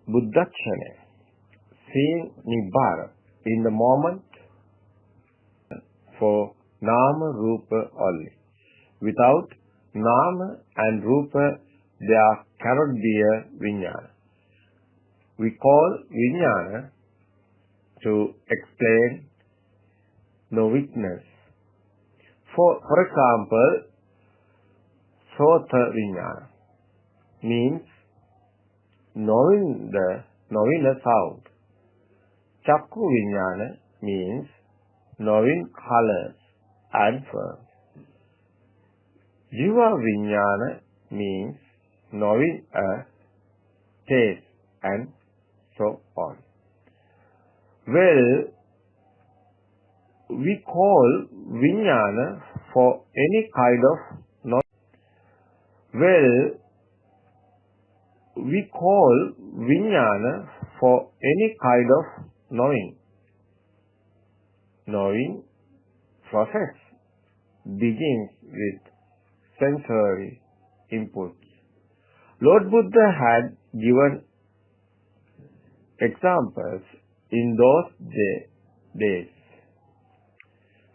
Buddothpado, seeing nibbana in the moment for nama rupa only. Without nama and rupa, there cannot be a vijnana. We call vijnana to explain no witness. For example, sota vijnana means knowing a sound. Chakku vijnana means knowing colors and forms. Jiva vijnana means knowing a taste and so on. Well, we call vijnana for any kind of knowledge. Well, we call vijnana for any kind of knowing. Knowing process begins with sensory inputs. Lord Buddha had given examples in those days,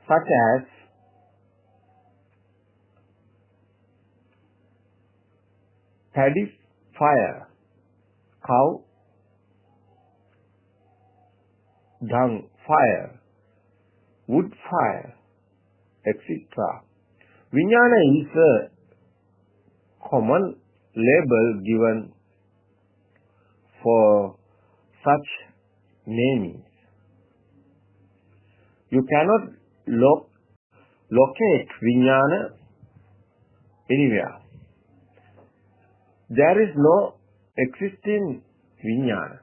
such as paddy fire, cow dung fire, wood fire, etc. Vijnana is a common label given for such namings. You cannot locate vijnana anywhere. There is no existing vijnana.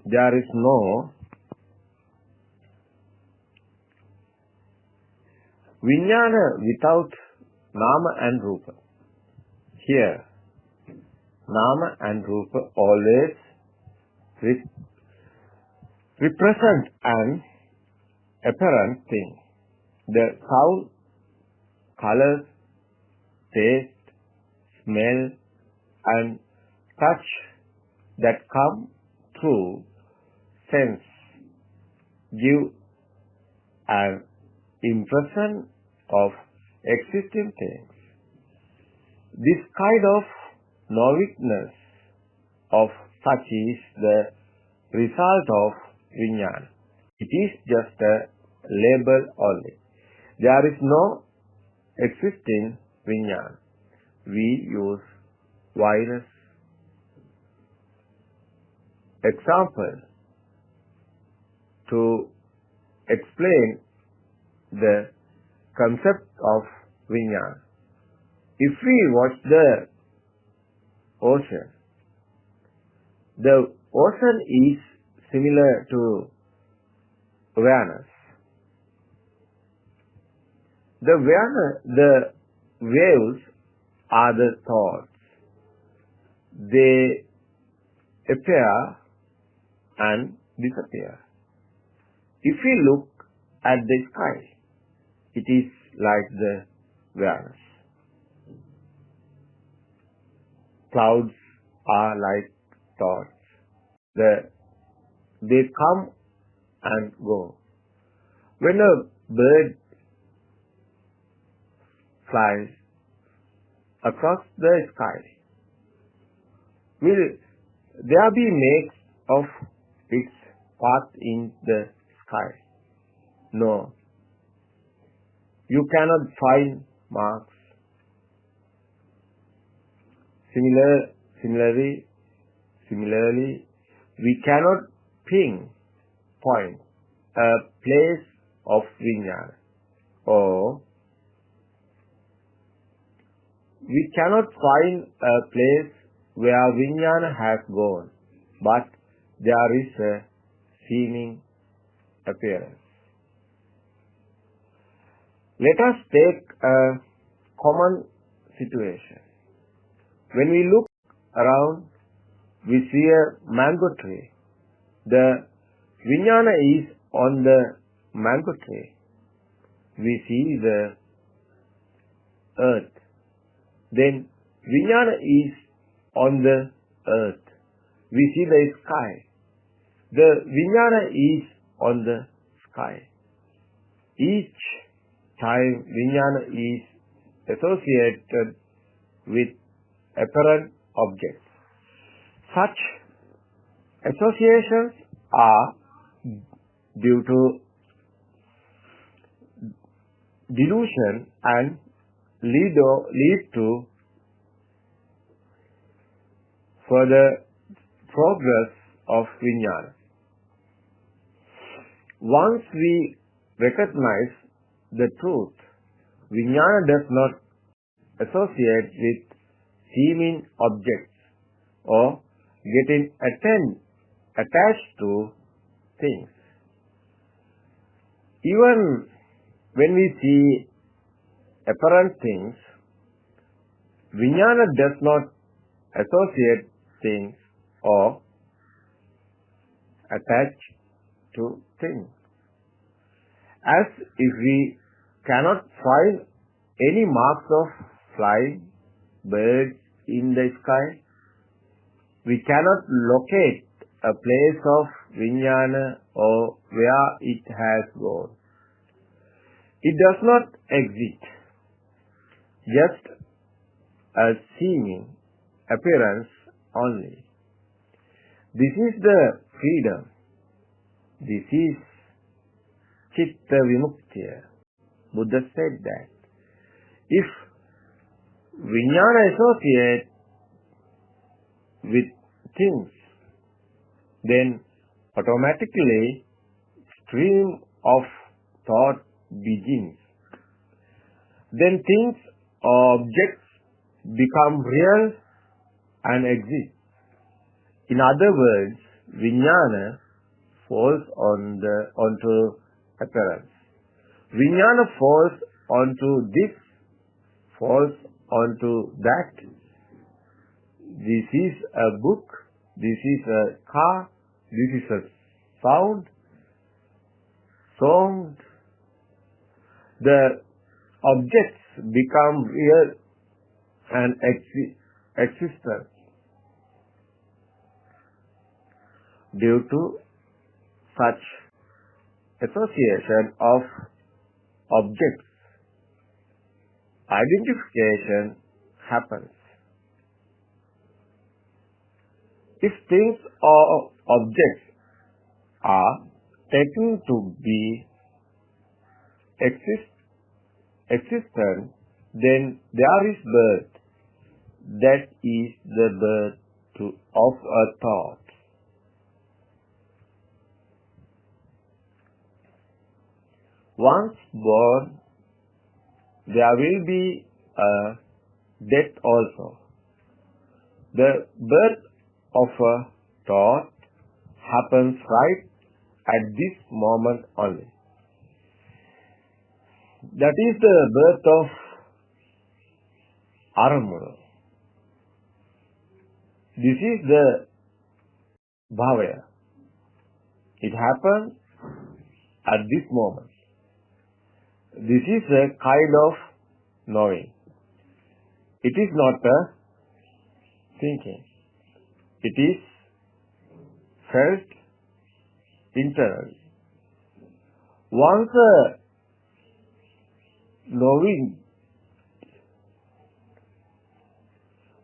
There is no vijnana without nama and rupa. Here, nama and rupa always represent an apparent thing. The sound, colors, taste, smell, and touch that come through sense give an impression of existing things. This kind of knowingness of such is the result of vijnana. It is just a label only. There is no existing vijnana. We use various examples to explain the concept of vijnana. If we watch the ocean is similar to awareness. The waves are the thoughts. They appear and disappear. If we look at the sky, it is like the awareness. Clouds are like thoughts. They come and go. When a bird flies across the sky, will there be marks of its path in the sky? No. You cannot find marks. Similarly, we cannot pinpoint a place of vijnana, or we cannot find a place where vijnana has gone, but there is a seeming appearance. Let us take a common situation. When we look around, we see a mango tree. The vijnana is on the mango tree. We see the earth. Then vijnana is on the earth. we see the sky. The Vijnana is on the sky. Each time Vijnana is associated with apparent objects. Such associations are due to delusion and lead to further progress of Vijnana. Once we recognize the truth, Vijnana does not associate with seeming objects or getting attached to things. Even when we see apparent things, Vijnana does not associate things or attach to things. As if we cannot find any marks of flying birds in the sky, we cannot locate a place of Vijnana or where it has gone. It does not exist, just a seeming appearance only. This is the freedom. This is Chitta Vimuktiya. Buddha said that. If Vijnana associates with things, then automatically stream of thought begins. Then things or objects become real and exist. In other words, Vijnana falls onto appearance. Vijnana falls onto this, falls onto that. This is a book, this is a car, this is a sound. The objects become real and existent due to such association of objects. Identification happens. If things or objects are taken to be existent, then there is birth. That is the birth of a thought. Once born, there will be a death also. The birth of a thought happens right at this moment only. That is the birth of Aramuna. This is the Bhavaya. It happens at this moment. This is a kind of knowing. It is not a thinking. It is felt internally. Once a knowing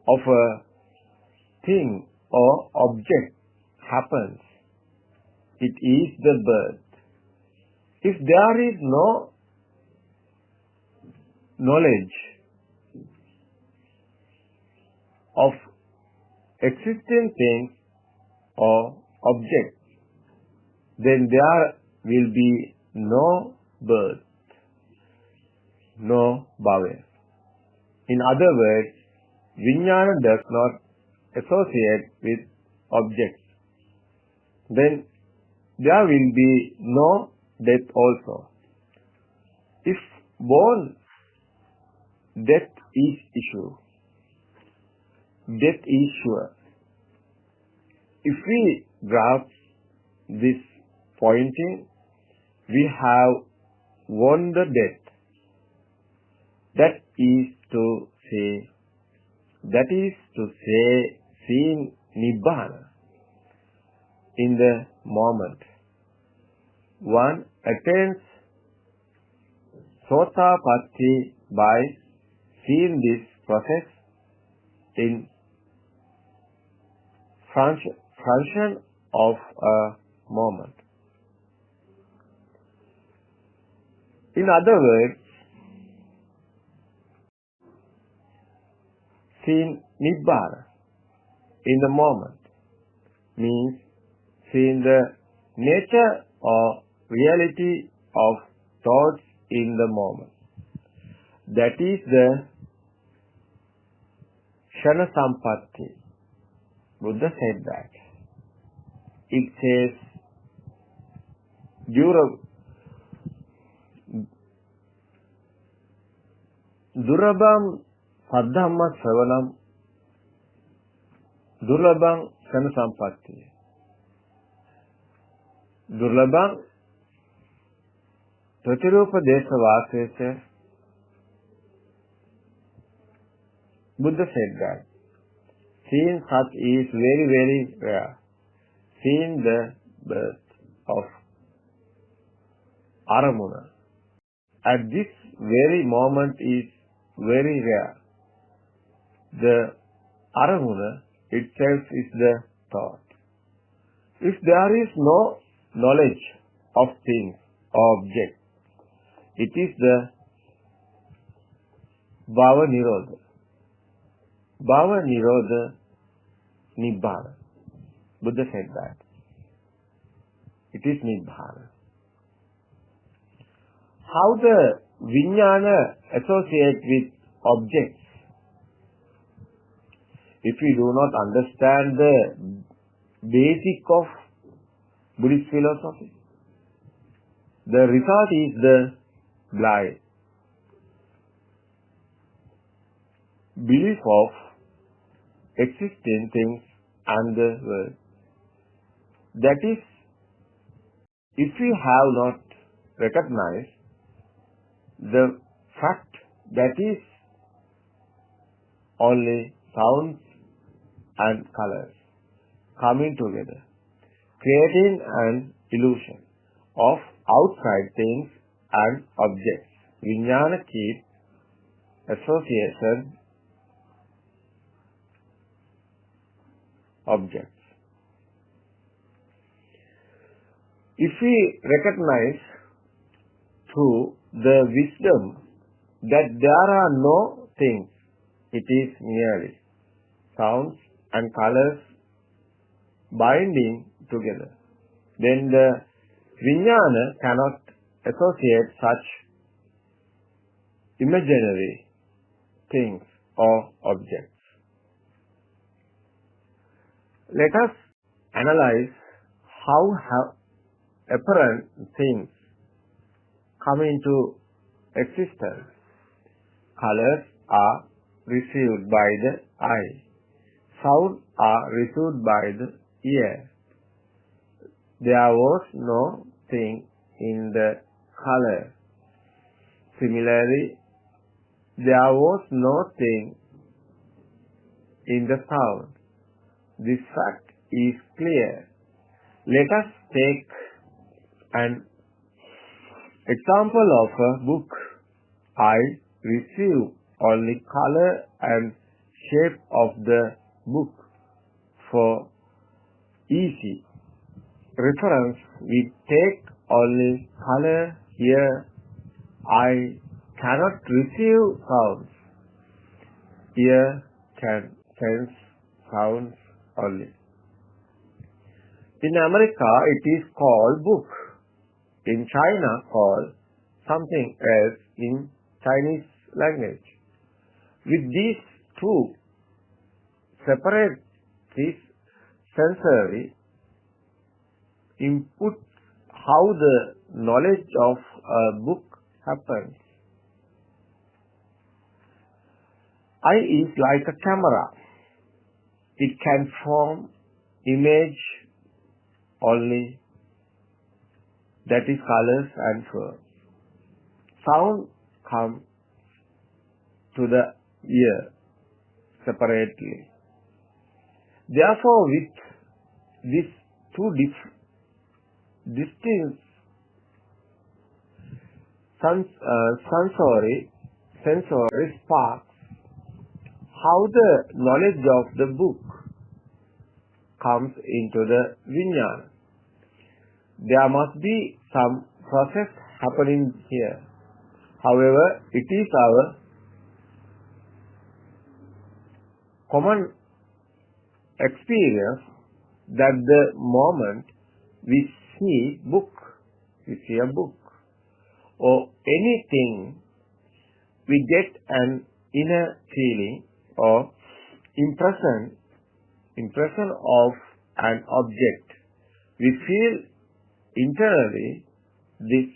of a thing or object happens, it is the birth. If there is no knowledge of existing things or objects, then there will be no birth, no bhavaya. In other words, Vijnana does not associate with objects. Then there will be no death also. If born, death is issue. Death is sure. If we grasp this pointing, we have won the death. That is to say, seeing nibbana. in the moment. One attains Sotapatti by seeing this process in function of a moment. In other words, seeing nibbana in the moment means seeing the nature or reality of thoughts in the moment. That is the Shana Sampatti. Buddha said that. It says, Durabam Saddhamma Savanam Durlabam Shana Sampatti. Durlabam Pratirupa Desa Vasesa. Buddha said that seeing such is very, very rare. Seeing the birth of Aramuna at this very moment is very rare. The Aramuna itself is the thought. If there is no knowledge of things or objects, it is the Bhava Nirodha. Bhava Nirodha Nibbana. Buddha said that. It is Nibbana. How the Vijnana associate with objects? If we do not understand the basic of Buddhist philosophy, the result is the blind belief of existing things and the world. That is, if we have not recognized the fact that is only sounds and colors coming together, creating an illusion of outside things and objects. Vijnana keeps association objects. If we recognize through the wisdom that there are no things, it is merely sounds and colors binding together, then the Vijnana cannot associate such imaginary things or objects. Let us analyze how apparent things come into existence. Colors are received by the eye. Sound are received by the ear. There was no thing in the color. Similarly, there was no thing in the sound. This fact is clear. Let us take an example of a book. I receive only color and shape of the book. For easy reference, we take only color here. I cannot receive sounds. Ear can sense sounds only. In America, it is called book. In China, called something else in Chinese language. With these two separate this sensory input, how the knowledge of a book happens. Eye is like a camera. It can form image only, that is colors and forms. Sound comes to the ear separately. Therefore, with this two distinct sensory sparks. How the knowledge of the book comes into the vijnana. There must be some process happening here. However, it is our common experience that the moment we see a book or anything, we get an inner feeling or impression of an object. We feel internally this